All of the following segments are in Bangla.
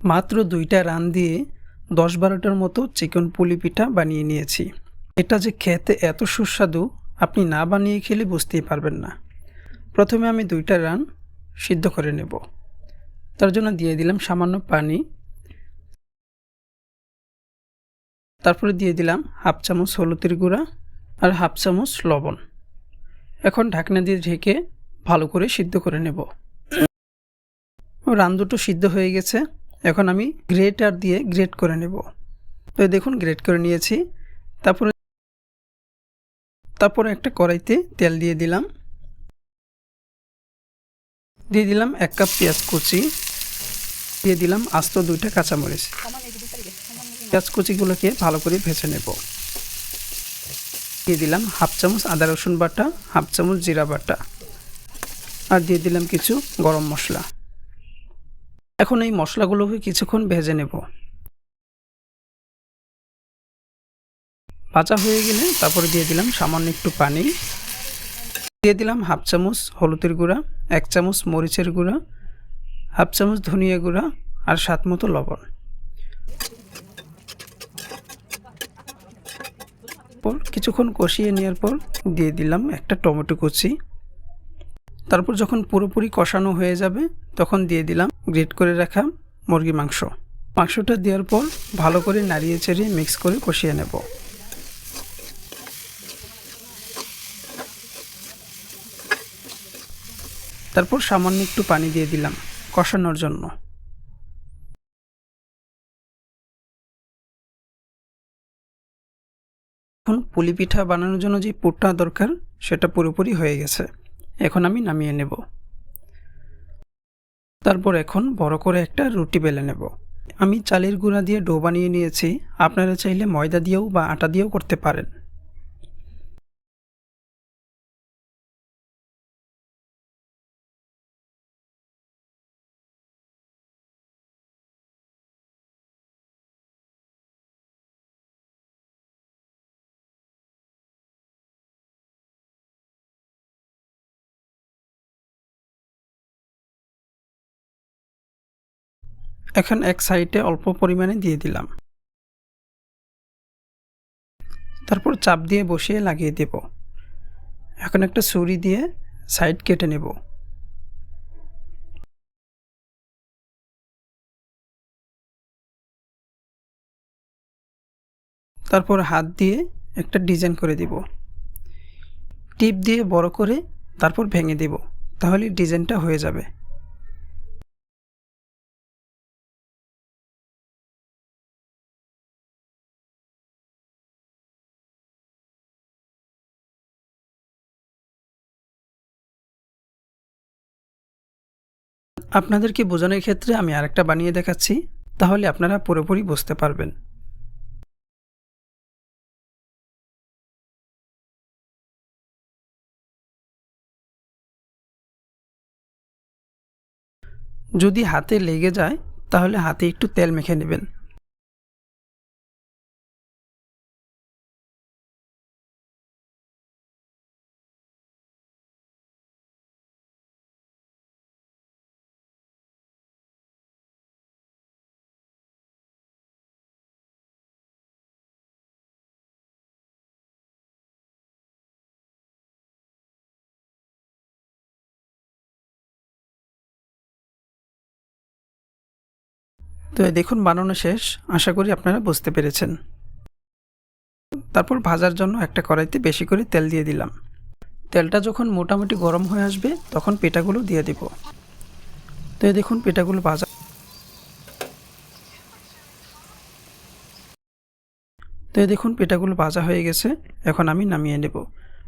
মাত্র 2টা রান দিয়ে 10-12টার মতো চিকেন পুলি পিঠা বানিয়ে নিয়েছি। এটা যে খেতে এত সুস্বাদু আপনি না বানিয়ে খেলে বুঝতেই পারবেন না। প্রথমে আমি 2টা রান সিদ্ধ করে নেব। তার জন্য দিয়ে দিলাম সামান্য পানি, তারপরে দিয়ে দিলাম হাফ চামচ হলুদের গুঁড়া আর হাফ চামচ লবণ। এখন ঢাকনা দিয়ে ঢেকে ভালো করে সিদ্ধ করে নেব। রান দুটো সিদ্ধ হয়ে গেছে। এখন আমি গ্রেটার দিয়ে গ্রেট করে নেব। তো দেখুন গ্রেট করে নিয়েছি। তারপরে একটা কড়াইতে তেল দিয়ে দিলাম। দিয়ে দিলাম 1 কাপ পেঁয়াজ কুচি, দিয়ে দিলাম আস্ত 2টা কাঁচামরিচ। পেঁয়াজ কুচিগুলোকে ভালো করে ভেজে নেব। দিয়ে দিলাম হাফ চামচ আদা রসুন বাটা, হাফ চামচ জিরা বাটা, আর দিয়ে দিলাম কিছু গরম মশলা। এখন এই মশলাগুলোকে কিছুক্ষণ ভেজে নেব। ভাজা হয়ে গেলে তারপরে দিয়ে দিলাম সামান্য একটু পানি, দিয়ে দিলাম হাফ চামচ হলুদের গুঁড়া, 1 চামচ মরিচের গুঁড়া, হাফ চামচ ধনিয়া গুঁড়া আর স্বাদ মতো লবণ। কিছুক্ষণ কষিয়ে নেওয়ার পর দিয়ে দিলাম একটা টমেটো কুচি। তারপর যখন পুরোপুরি কষানো হয়ে যাবে তখন দিয়ে দিলাম গ্রেট করে রাখা মুরগি মাংসটা দেওয়ার পর ভালো করে নাড়িয়ে চাড়িয়ে মিক্স করে কষিয়ে নেব। তারপর সামান্য একটু পানি দিয়ে দিলাম কষানোর জন্য। এখন পুলি পিঠা বানানোর জন্য যে পুরটা দরকার সেটা পুরোপুরি হয়ে গেছে। এখন আমি নামিয়ে নেব। তারপর এখন বড় করে একটা রুটি বেলে নেব। আমি চালের গুঁড়া দিয়ে ডো বানিয়ে নিয়েছি। আপনারা চাইলে ময়দা দিয়েও বা আটা দিয়েও করতে পারেন। এখন এক সাইডে অল্প পরিমাণে দিয়ে দিলাম। তারপর চাপ দিয়ে বসিয়ে লাগিয়ে দেব। এখন একটা ছুরি দিয়ে সাইড কেটে নেব। তারপর হাত দিয়ে একটা ডিজাইন করে দিব। টিপ দিয়ে বড় করে তারপর ভেঙে দেব, তাহলে ডিজাইনটা হয়ে যাবে। আপনাদেরকে বোঝানোর ক্ষেত্রে আমি আরেকটা বানিয়ে দেখাচ্ছি, তাহলে আপনারা পুরোপুরি বুঝতে পারবেন। যদি হাতে লেগে যায় তাহলে হাতে একটু তেল মেখে নেবেন। তো দেখুন বানানো শেষ। আশা করি আপনারা বুঝতে পেরেছেন। তারপর ভাজার জন্য একটা কড়াইতে বেশি করে তেল দিয়ে দিলাম। তেলটা যখন মোটামুটি গরম হয়ে আসবে তখন পিঠাগুলো দিয়ে দিব। তো দেখুন পিঠাগুলো ভাজা হয়ে গেছে। এখন আমি নামিয়ে নেব।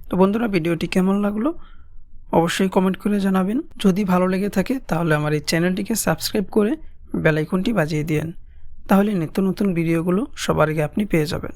তো বন্ধুরা, ভিডিওটি কেমন লাগলো অবশ্যই কমেন্ট করে জানাবেন। যদি ভালো লেগে থাকে তাহলে আমার এই চ্যানেলটিকে সাবস্ক্রাইব করে বেল আইকনটি বাজিয়ে দিন, তাহলে নিত্য নতুন ভিডিওগুলো সবার আগে আপনি পেয়ে যাবেন।